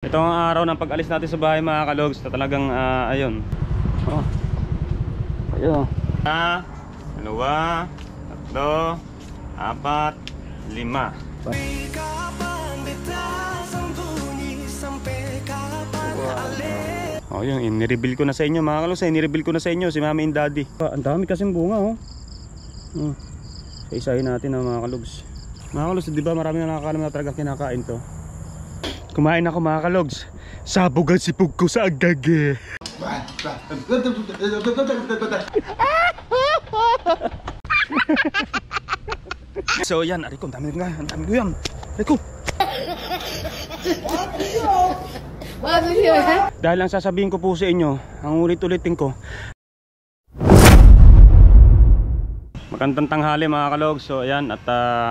Ito ang araw ng pag-alis natin sa bahay mga kalogs na talagang ayun. Oh. Ayun. 1, 2, 3, 4, 5. Oh, yun, inireveal ko na sa inyo mga kalogs, inireveal ko na sa inyo si Mami and Daddy. Ang dami kasing bunga oh. Isa-isahin natin mga kalogs. Mga kalogs, di ba marami na nakakalam na talaga kinakain to. Kumain ako mga kalogs. Sabog ang sipog ko sa agage. So yan, Ariko, ang dami nga, ang dami ko yan. Ariko. Dahil ang sasabihin ko po sa inyo, ang ulit-ulitin ko. Magandang tanghali mga kalogs. So ayan, at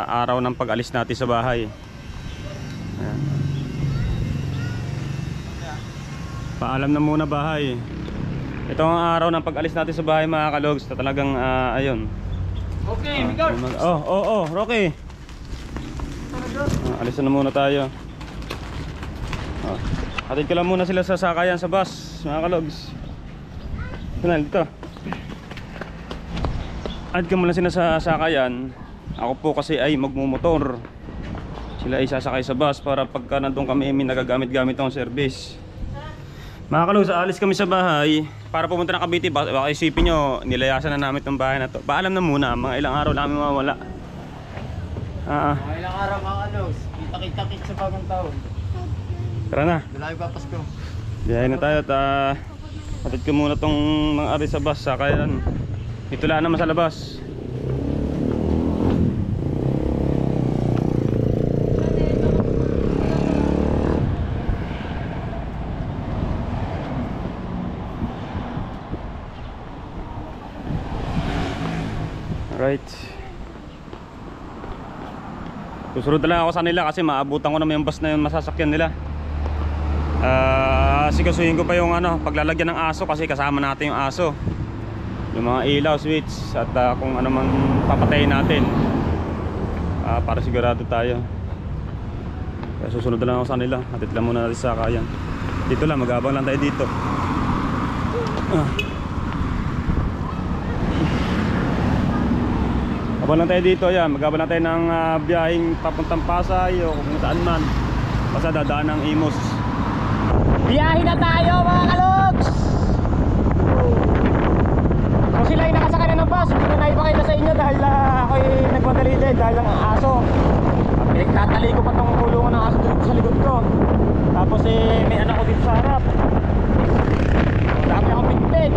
araw ng pag-alis natin sa bahay. Ayan. Paalam na muna bahay. Ito ang araw ng pag-alis natin sa bahay mga kalogs na talagang ayun. Okay, Miguel. Rocky. Alis na muna tayo. Hatid ko lang muna sila sa sakayan sa bus mga kalogs. Dito. Hatid ko muna sila sa sakayan. Ako po kasi ay magmumotor. Sila ay sasakay sa bus para pagka nandun kami may nagagamit-gamit ng service. Mga kalogs, alis kami sa bahay para pumunta ng Cavite. Baka isipin nyo, nilayasan na namin itong bahay na to. Paalam na muna, mga ilang araw na kami mawala. Mga ilang araw mga kalogs, kita-kita-kit sa bagong taon. Tara na. Dalayo pa Pasko. Biyahin na tayo at hatid ko muna itong mga ari sa bus. Kaya ito lang naman sa labas. Right. Susunod na lang ako sa nila kasi maabutan ko naman yung bus na yung masasakyan nila. Sikasuhin ko pa yung paglalagyan ng aso kasi kasama natin yung aso. Yung mga ilaw, switch at kung ano man papatayin natin. Para sigurado tayo. Kaya susunod na lang ako sa nila. Hatid lang muna natin sa sakayan. Dito lang, mag-aabang lang tayo dito. Abang lang tayo dito, ayan, mag-abang lang tayo ng biyaheng papuntang Pasay o kung saan man. Basta dadaan ng Imus. Biyahe na tayo mga kalogs! Kung sila ay nakasakay na ng bus, hindi ko naipakita sa inyo dahil ako'y nagmadali din dahil ang aso. Pinagtatali ko pa itong kulungan ng aso dito sa likod ko. Tapos may anak ko dito sa harap. Dami akong pinipin.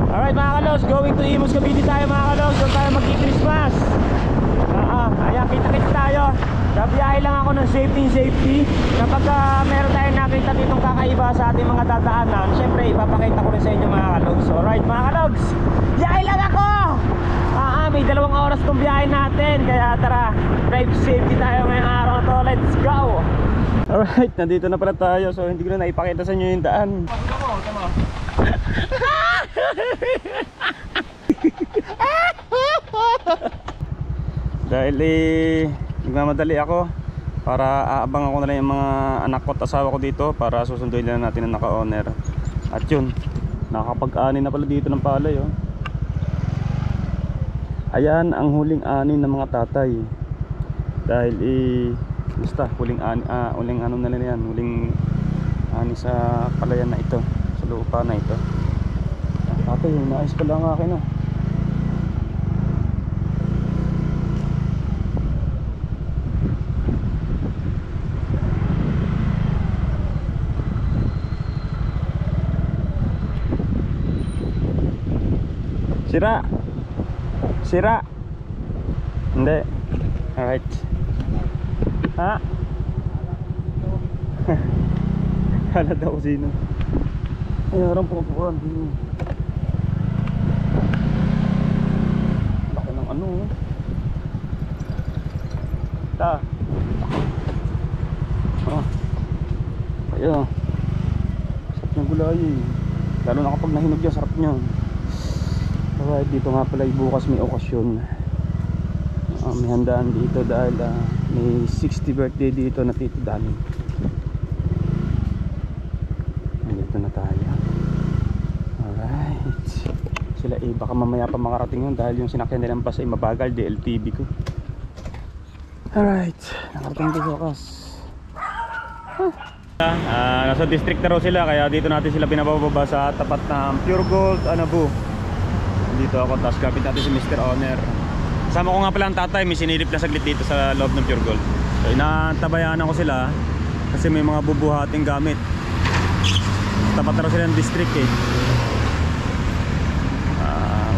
Alright mga kalogs, going to Imus Cavite tayo mga kalogs. Doon tayo mag-i-Christmas. Ayan, kita-kita tayo. Nabiyahe lang ako ng safety. Kapag meron tayong nakita ditong kakaiba sa ating mga dadaanan, syempre ipapakita ko rin sa inyo mga kalogs. Alright mga kalogs, biyahe lang ako. May 2 oras itong biyahe natin. Kaya tara, drive safety tayo ngayong araw na to. Let's go. Alright, nandito na pala tayo. So hindi ko na naipakita sa inyo yung daan. Dahil nagmamadali ako para aabang ako na lang yung mga anak ko at asawa ko dito para susunduin lang natin ang naka-owner. At yun, nakakapag-ani na pala dito ng palay oh. Ayan ang huling ani ng mga tatay. Dahil basta huling ani, huling ano na lang yan, huling ani sa palayan na ito, sa lupa na ito. Tatay, naayos pala ang akin oh. Sira. Hindi. Alright. Kala daw sino. Ay, harang pumapuan. Laki ng ano. Ayun. Sarap ng gulay. Lalo na kapag nahinog yan, sarap niya. Alright, dito nga pala bukas may okasyon. May handaan dito dahil May 60 birthday dito na Tito Dani. Nandito na tayo. Alright. Sila baka mamaya pa makarating yun dahil yung sinakyan nilang bus ay mabagal, DLTV ko. Alright, nakarating dito wakas. Nasa district na raw sila, kaya dito natin sila pinabababa sa tapat ng Pure Gold Anabu. Dito ako, tapos kapit natin si Mr. Owner. Kasama ko nga pala ang tatay, may sinilip na saglit dito sa loob ng Pure Gold. So inantabayanan ko sila kasi may mga bubuhating gamit. Tapat na raw sila ng district eh.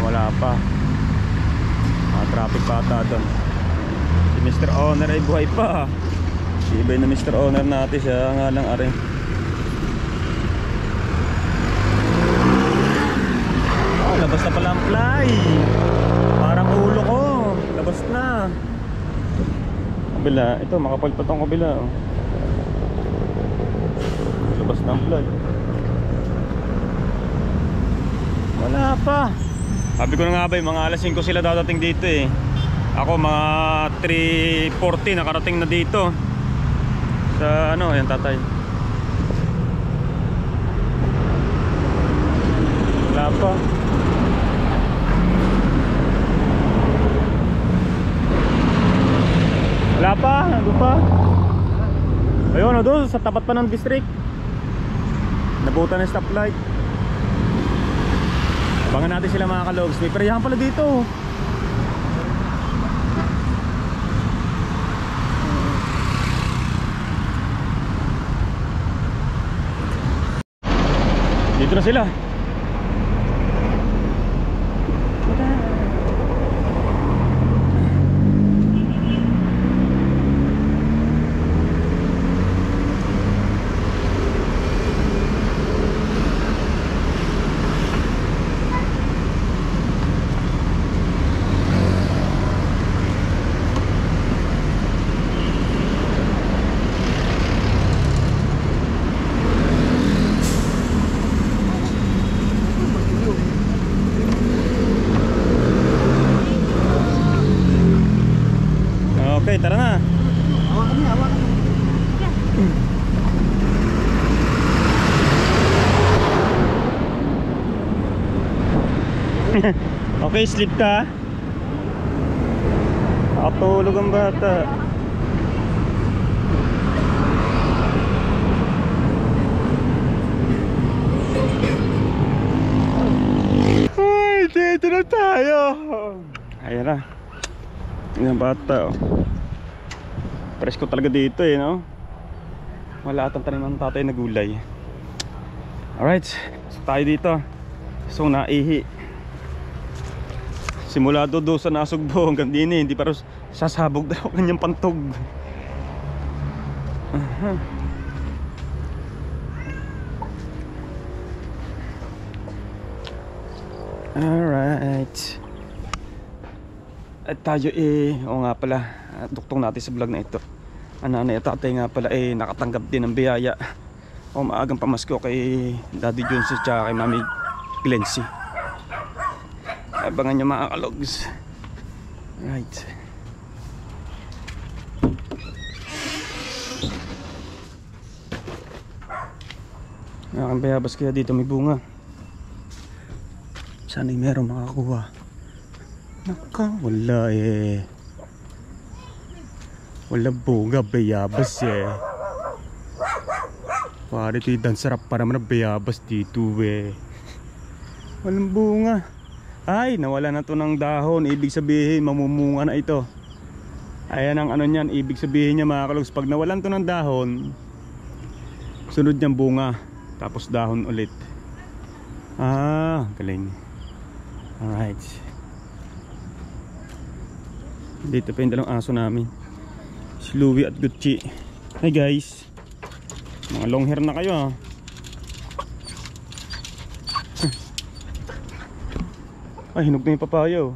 Wala pa. Traffic pa ata doon. Si Mr. Owner ay buhay pa. Ibay na Mr. Owner natin, siya nga lang are. Labas na pala ang fly. Parang ulo ko. Labas na. Kabila. Ito, makapal pa tong kabila. Labas na ang fly. Wala pa. Sabi ko na nga ba, mga alas 5 sila dadating dito eh. Ako mga 3:40 nakarating na dito. Sa ano, yan tatay. Wala pa. Wala pa, nandun pa. Ayun, na doon, sa tapat pa ng district. Nabutan ng stoplight. Abangan natin sila mga kalogs. May periyahan pala dito. Dito na sila. Okay, tara na. Hawakan niya, hawakan niya. Okay, sleep ka. Nakatulog ang bata. Ay, dito na tayo. Ayan na. Yung bata oh. Presko talaga dito eh, no? Wala atang tanim ng tatay na gulay. Alright, so tayo dito. So naihi. Simula doon sa nasugbo hanggang din eh, hindi pa rin sasabog daw kanyang pantog. Alright. At tayo eh, o nga pala, duktong natin sa vlog na ito. Nanay at tatay nga pala eh, nakatanggap din ng biyaya o maagang pamasko kay Daddy Jones at kay Mami Glency. Abangan nyo mga kalogs. Right. Nakakang bayabas kaya dito may bunga. Sana'y meron makakuha. Naka, wala eh. Wala bunga, bayabas eh. Pare ito yung sarap para naman bayabas dito eh. Walang bunga. Ay, nawala na to ng dahon. Ibig sabihin, mamumunga na ito. Ayan ang ano niyan. Ibig sabihin niya mga kalogs, pag nawalan to ng dahon, sunod niyang bunga. Tapos dahon ulit. Ah, galing. Alright. Dito pa yung dalawang aso namin, si Louie at Gucci. Hi guys. Mga long hair na kayo ah. Ay, hinog na yung papaya oh.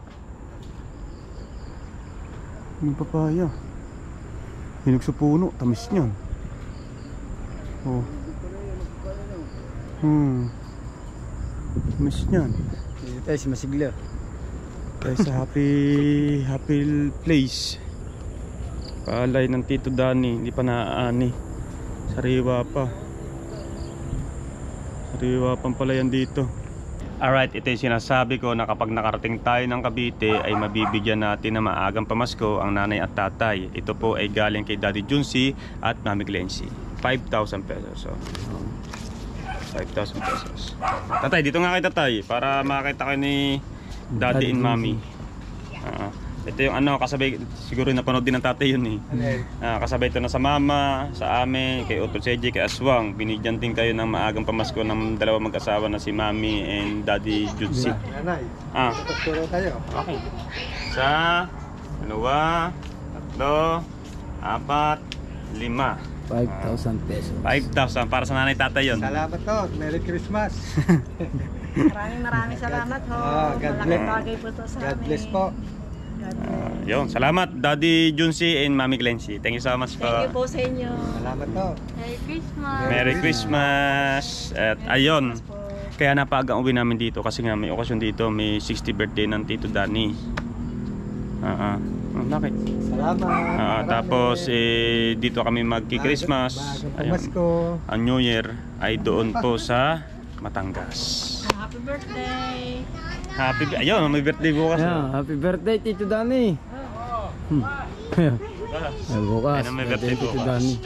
Yung papaya hinog sa puno, tamis niyan. Oh. Tamis niyan. Dito tayo si Masigla. Tayo sa happy place. Palay ng Tito Danny, hindi pa naaani. Sariwa pa. Sariwa pang pala yan dito. Alright, ito yung sinasabi ko na kapag nakarating tayo ng Cavite ay mabibigyan natin na maagang pamasko ang nanay at tatay. Ito po ay galing kay Daddy Junsi at Mami Glency. 5,000 pesos. So, 5,000 pesos. Tatay, dito nga kay tatay para makita kayo ni Daddy and Mami. Ito yung ano, kasabay, siguro napanood din ng tatay yun eh. Kasabay ito na sa mama, sa amin, kay Otto Seji, kay Aswang. Binigyan din kayo ng maagang pamasko ng dalawang mag-asawa na si Mami and Daddy Junsi. Nanay, tuturo tayo. Okay. Isa, dalawa, tatlo, apat, lima. 5,000 pesos. 5,000 para sa nanay tatay yun. Salamat to. Merry Christmas. Maraming salamat ho. God Malaking bless. bagay po to sa God amin. bless po. Yun, salamat Daddy Junsi and Mami Glency. Thank you so much po. Thank you po sa inyo. Salamat to. Merry Christmas. Merry Christmas. At ayun, kaya napaagang uwi namin dito kasi nga may okasyon dito, may 60th birthday ng Tito Danny. Bakit? Salamat. Tapos dito kami magki-Christmas. Ayun. Pamasko. Ang New Year ay doon po sa Batangas. Happy birthday. Ayun, may birthday bukas. Yeah, happy birthday Tito Danny. Bukas. Ayun, may birthday Tito bukas. Danny.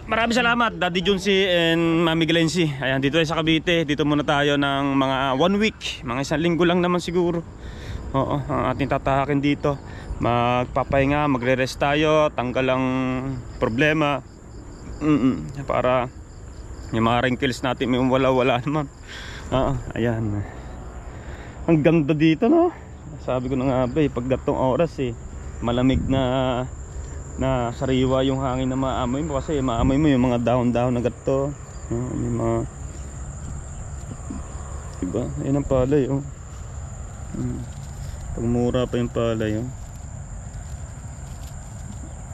Maraming salamat Daddy Junsi and Mami Glency. Ayan, dito tayo sa Cavite. Dito muna tayo ng mga 1 week. Mga 1 linggo lang naman siguro. Oo, ang ating tatahakin dito. Magpapahinga, magre-rest tayo. Tanggal ang problema. Para yung mga wrinkles natin may wala-wala naman. Ayan. Ang ganda dito, no? Sabi ko na nga ba, pag gatong oras malamig na sariwa yung hangin na maamoy mo kasi maamoy mo yung mga dahon-dahon na gato. Yung mga diba? Ayan ang palay, oh. Pagmura pa yung palay, oh.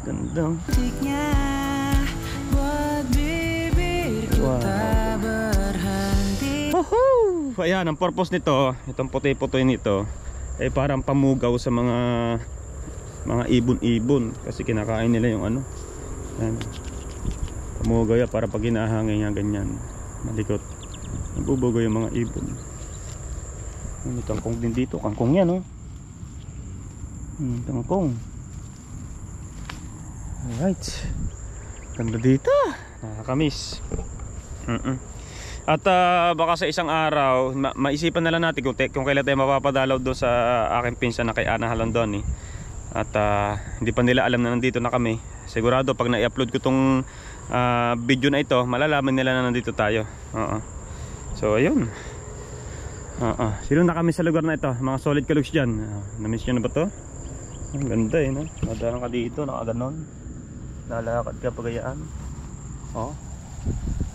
Ganda. Wow. Woohoo! Ayan, ang purpose nito, itong puti-puti nito ay parang pamugaw sa mga ibon-ibon kasi kinakain nila yung ano. Ayan. Pamugaw yan para pag hinahangin yan ganyan malikot. Nabubugaw yung mga ibon. May kangkong din dito, kangkong yan, oh. Kangkong. Alright. Ganda dito. Nakakamiss. At baka sa isang araw maisipan na lang natin kung kailan tayo mapapadalaw doon sa aking pinsan na kay Ana Halandon eh. At hindi pa nila alam na nandito na kami. Sigurado pag na-upload ko tong video na ito, malalaman nila na nandito tayo. So ayun. Sino na kami sa lugar na ito? Mga solid kalugs dyan. Na-miss nyo na ba to? Ang ganda eh, no? Madaan ka dito, nakaganon. Lalakad ka pagayaan.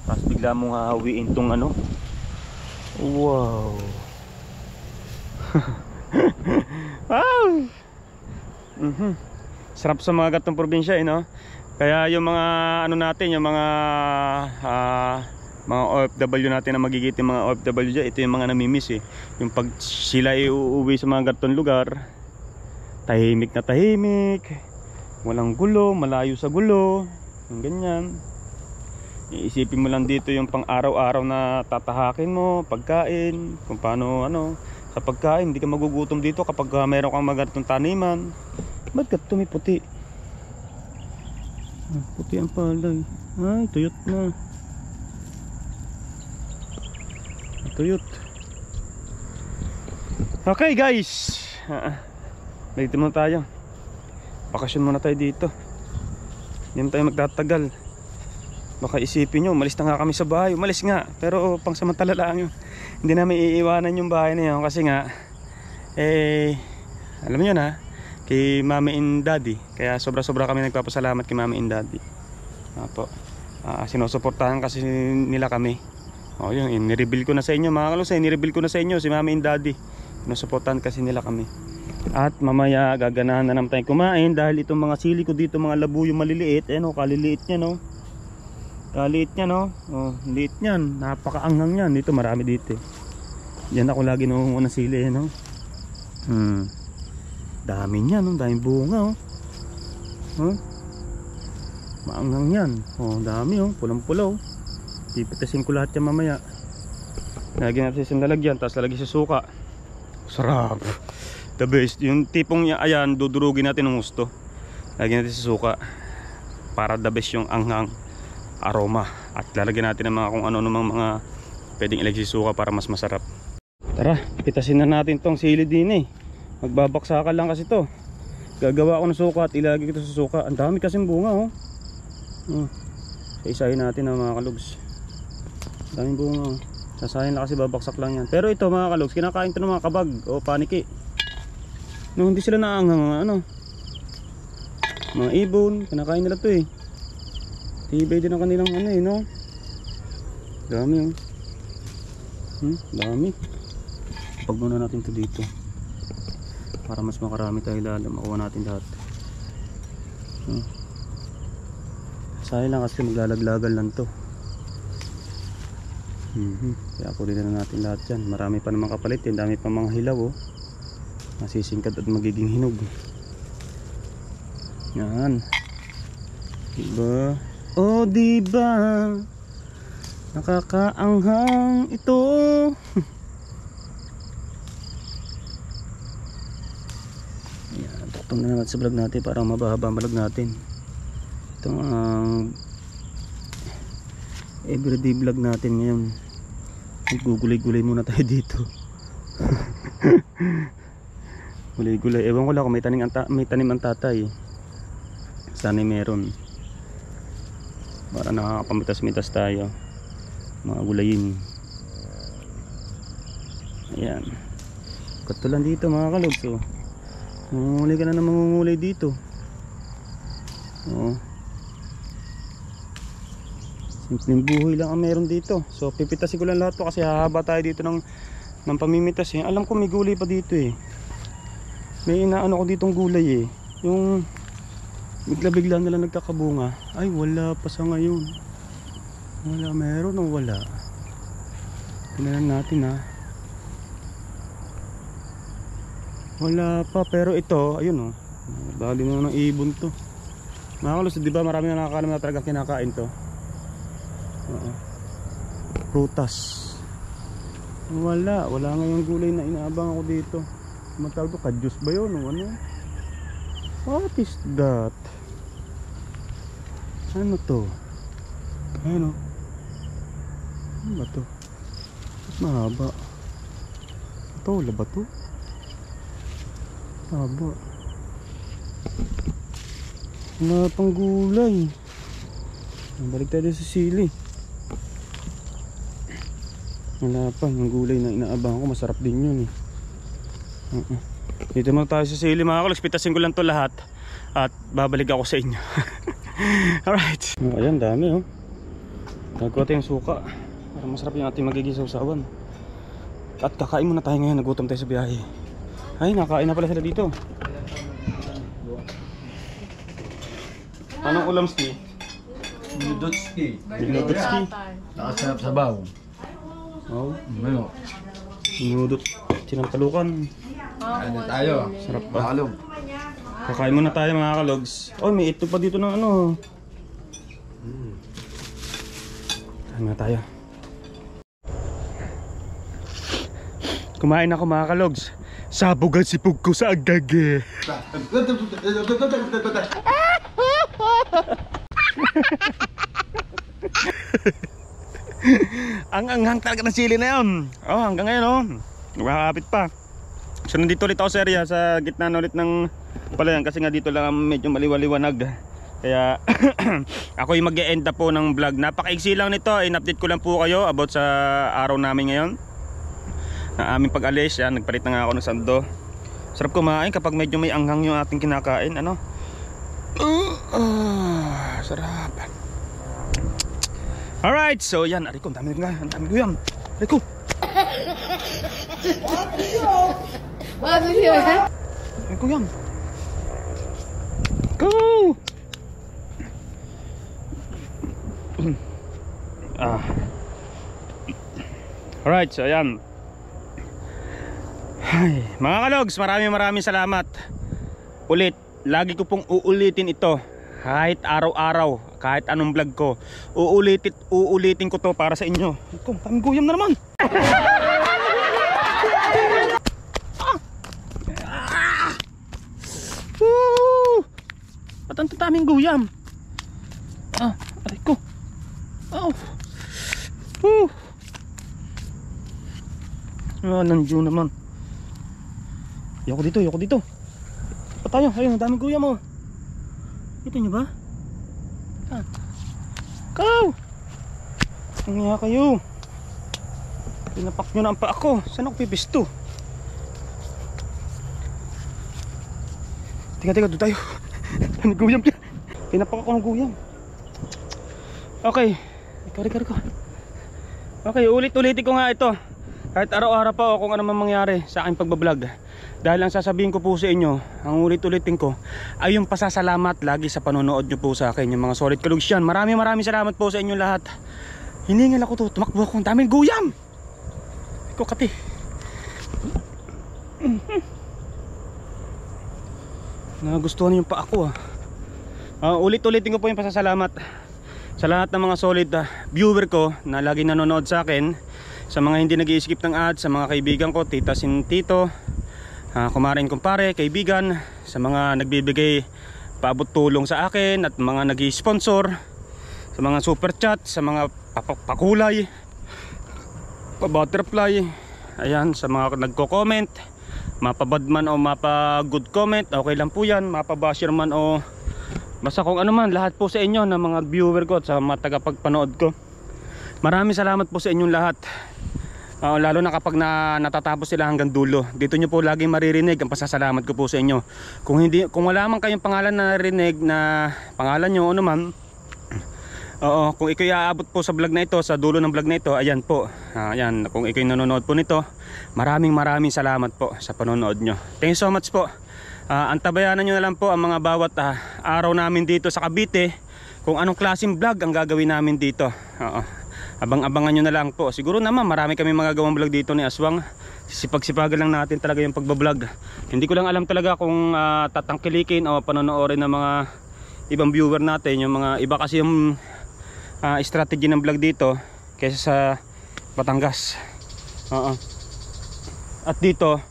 Tapos bigla mong hahawiin tong ano. Wow. Wow. Sarap sa mga gatong probinsya, no? Kaya yung mga ano natin, yung mga OFW natin na magigiting mga OFW dyan, ito yung mga namimiss eh. Yung pag sila uuwi sa mga gatong lugar, tahimik na tahimik, walang gulo, malayo sa gulo, yung ganyan. Iisipin mo lang dito yung pang araw-araw na tatahakin mo, pagkain, kung paano ano, sa pagkain, hindi ka magugutom dito kapag meron kang magatong taniman. Ba't gato may puti? Puti ang palay. Ay, tuyot na. Tuyot. Okay guys, dito muna tayo. Bakasyon muna tayo dito. Hindi tayo magtatagal. Baka isipin nyo, umalis na nga kami sa bahay. Umalis nga, pero pang samantala lang yun. Hindi namin iiwanan yung bahay na yun. Kasi nga, alam nyo na, kay Mami and Daddy. Kaya sobra-sobra kami nagpapasalamat kay Mami and Daddy. Sinusuportahan kasi nila kami. Yun, nireveal ko na sa inyo mga kalusay. Nireveal ko na sa inyo si Mami and Daddy. Sinusuportahan kasi nila kami. At mamaya gaganahan na naman tayong kumain. Dahil itong mga sili ko dito, mga labuyo maliliit. Kaliliit niya, no. Kaliit niya, no? Liit niyan. Napakaanghang niyan. Dito marami dito. Diyan ako lagi nangunguha ng sili, no? Dami niyan, no? Daming bunga, oh. Huh? Maanghang yan. Oh, dami oh, pulang-pula oh. Pipitasin ko lahat yan mamaya. Lagyan natin sa lalagyan, tapos lalagyan sa suka. Sarap. The best. Yung tipong ayan, dudurugin natin ng gusto. Lagyan natin sa suka para the best yung anghang aroma. At lalagyan natin ng mga kung ano namang mga pwedeng ilagay sa suka para mas masarap. Tara, pitasin na natin tong sili din eh. Magbabaksakan lang kasi to. Gagawa ko ng suka at ilagay ko ito sa suka. Ang dami kasing bunga oh. Isa-isahin natin mga kalogs. Ang daming bunga oh. Sasahin lang kasi babaksak lang yan. Pero ito mga kalogs, kinakain to ng mga kabag o paniki. No, hindi sila naanghang ano. Mga ibon, kinakain nila to eh. Tibay din ang kanilang ano eh no. Dami oh. Dami. Pag muna natin to dito para mas makarami tayo lalo. Makuha natin lahat. Sayang lang kasi maglalaglagan lang to. Kaya kunin na natin lahat yan. Marami pa naman kapalit yan. Dami pa mga hilaw oh. Masisingkad at magiging hinog. Yan. Diba? Oh diba? Nakakaanghang ito. Yan. Tuktong na natin sa vlog natin para mabahaba vlog natin. Itong everyday vlog natin ngayon. Gugulay-gulay muna tayo dito. Gulay-gulay. Ewan ko lang kung may tanim ang tatay. Sana'y meron. Para nakakapamitas-mitas tayo. Mga gulayin. Ayan. Katulan dito mga kalogs oh. Mangungulay ka na ng mangungulay dito. Oh. Simpleng buhay lang ang meron dito. So pipitasin ko lang lahat to kasi hahaba tayo dito ng pamimitas eh. Alam ko may gulay pa dito eh. May inaano ko ditong gulay eh. Yung bigla-bigla nila nagkakabunga. Ay wala pa sa ngayon. Wala, meron o wala. Tingnan natin ha. Wala pa, pero ito ayun oh. Bali na ng ibon to. Mga kalos, di ba marami na nakakalam na talaga kinakain to. Prutas. Wala ngayong gulay na inaabang ako dito. Matawag to, kadyos ba yun o ano? What is that? Ano to? Ayun o. Ano ba to? Mas mahaba. Ito, wala ba to? Mahaba. Wala pang gulay. Balik tayo sa sili. Wala pa, yung gulay na inaabang ko, masarap din yun eh. Dito muna tayo sa sili mga kalogs. Pitasin ko lang to lahat at babalik ako sa inyo. Alright. Ayan, dami oh. Nagkuha tayong suka para masarap yung ating magiging sausawan. At kakain muna tayo ngayon, nagutom tayo sa biyahe. Ay, nakain na pala sila dito. Anong ulam ski? Nudotski. Dinodotski. Nakasarap sa baw. Oh, Ano? dinodot. Sinampalukan. Ano tayo? Sarap pa. Makalog. Kakain muna tayo mga kalogs. Oh, may itlog pa dito ng ano. Kain na tayo. Kumain ako mga kalogs. Sabog ang sipog ko sa agage. Ang anghang talaga ng sili na yun. Oh, hanggang ngayon oh. Nakakapit pa. So nandito ulit ako sa area, sa gitna na ulit ng palayan kasi nga dito lang medyo maliwaliwanag. Kaya ako yung mag-e-end na po ng vlog. Napaka-iksi lang nito. In-update ko lang po kayo about sa araw namin ngayon. Na aming pag-alis, yan, nagpalit na nga ako ng sando. Sarap kumain kapag medyo may anghang yung ating kinakain, ano? Sarap. Alright, so yan, Ariko, ang dami nga, ang dami ko yan. Ariko. Ariko yan. Go! Alright, so yan. Ay, mga kalogs, maraming salamat. Ulit, lagi ko pong uulitin ito. Kahit araw-araw, kahit anong vlog ko, uulitin ko to para sa inyo. Ito, kaming guyam na naman. Ba't ang tataming guyam? Aray ko. Nandiyo naman. Yoko dito. Pa tayo, ayun, ang daming guyam oh. Kita nyo ba? Ikaw! Nangyaya kayo. Pinapak nyo na ang paa ko. Saan ako pipisto? Teka, doon tayo. May guyam dyan. Pinapak ako ng guyam. Okay. Rika. Okay, ulitin ko nga ito. Kahit araw-araw pa o kung ano man mangyari sa aking pagbablog. Dahil ang sasabihin ko po sa inyo, ang ulitin ko ay yung pasasalamat lagi sa panonood nyo po sa akin, yung mga solid kalugs yan. Maraming salamat po sa inyo lahat. Hiningal ako to, tumakbo ako, ang daming guyam. Ikaw kati. Nagustuhan yung pa ako ulitin ko po yung pasasalamat sa lahat ng mga solid viewer ko na lagi nanonood sa akin. Sa mga hindi nag-i-skip ng ads, sa mga kaibigan ko, tita sin tito, kumarin kumpare, kaibigan, sa mga nagbibigay paabot tulong sa akin at mga nag-i-sponsor, sa mga super chat, sa mga pakulay, pa-butterfly, ayan, sa mga nagko-comment, mapa-bad man o mapa-good comment, okay lang po yan, mapa-basher man o basta kung ano man, lahat po sa inyo na mga viewer ko at sa mga tagapagpanood ko. Maraming salamat po sa inyong lahat. Lalo na kapag natatapos sila hanggang dulo. Dito nyo po laging maririnig ang pasasalamat ko po sa inyo. Kung wala man kayong pangalan na narinig na pangalan nyo ano man, kung ikaw aabot po sa vlog na ito, sa dulo ng vlog na ito, ayan po. Ayan, kung ikaw nanonood po nito, maraming salamat po sa panonood nyo. Thank you so much po. Antabayanan nyo na lang po ang mga bawat araw namin dito sa Cavite, kung anong klaseng vlog ang gagawin namin dito. Abang-abangan nyo na lang po. Siguro naman marami kami magagawang vlog dito ni Aswang. Sipag-sipagan lang natin talaga yung pagbablog. Hindi ko lang alam talaga kung tatangkilikin o panonoodin ng mga ibang viewer natin. Yung mga iba kasi yung strategy ng vlog dito kaysa sa Batangas. At dito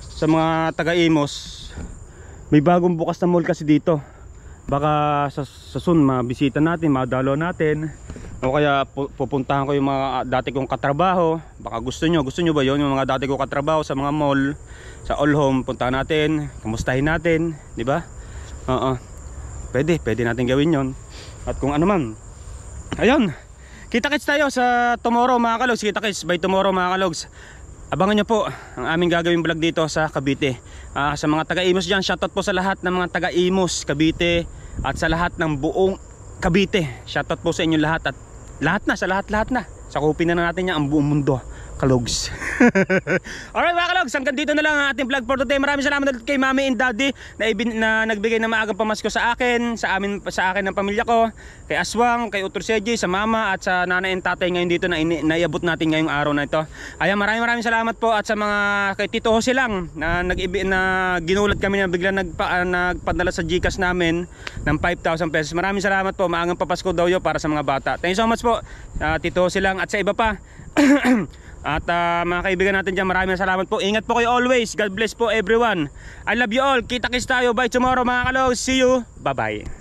sa mga taga-Imos, may bagong bukas na mall kasi dito. Baka sa soon mabisita natin, madalo natin, o kaya pupuntahan ko yung mga dati kong katrabaho. Baka gusto nyo ba yun, yung mga dati kong katrabaho sa mga mall, sa All Home, puntahan natin, kamustahin natin, di ba? Pwede natin gawin yon. At kung ano man, ayun, kita-kits tayo sa tomorrow mga kalogs. Kita-kits by tomorrow mga kalogs. Abangan nyo po ang aming gagawin vlog dito sa Cavite. Sa mga taga-Imos dyan, shoutout po sa lahat ng mga taga-Imos, Cavite, at sa lahat ng buong Cavite. Shoutout po sa inyo lahat, at sa lahat na. Sakupin na natin yan ang buong mundo, kalogs. Alright mga kalogs, hanggang dito na lang ang ating vlog for today. Maraming salamat ulit kay Mami and Daddy na nagbigay ng maagang pamasko sa akin, sa akin ng pamilya ko, kay Aswang, kay Utol Seji, sa mama at sa nanay and tatay ngayon dito na naiabot natin ngayong araw na ito. Ayan, maraming salamat po. At sa mga kay Tito Jose lang na ginulat kami na bigla nagpadala sa GCash namin ng 5,000 pesos. Maraming salamat po. Maagang papasko daw yun para sa mga bata. Thank you so much po, Tito Jose lang, at sa iba pa. At mga kaibigan natin dyan, maraming salamat po. Ingat po kayo always. God bless po everyone. I love you all. Kita-kits tayo by tomorrow mga kalogs. See you. Bye bye.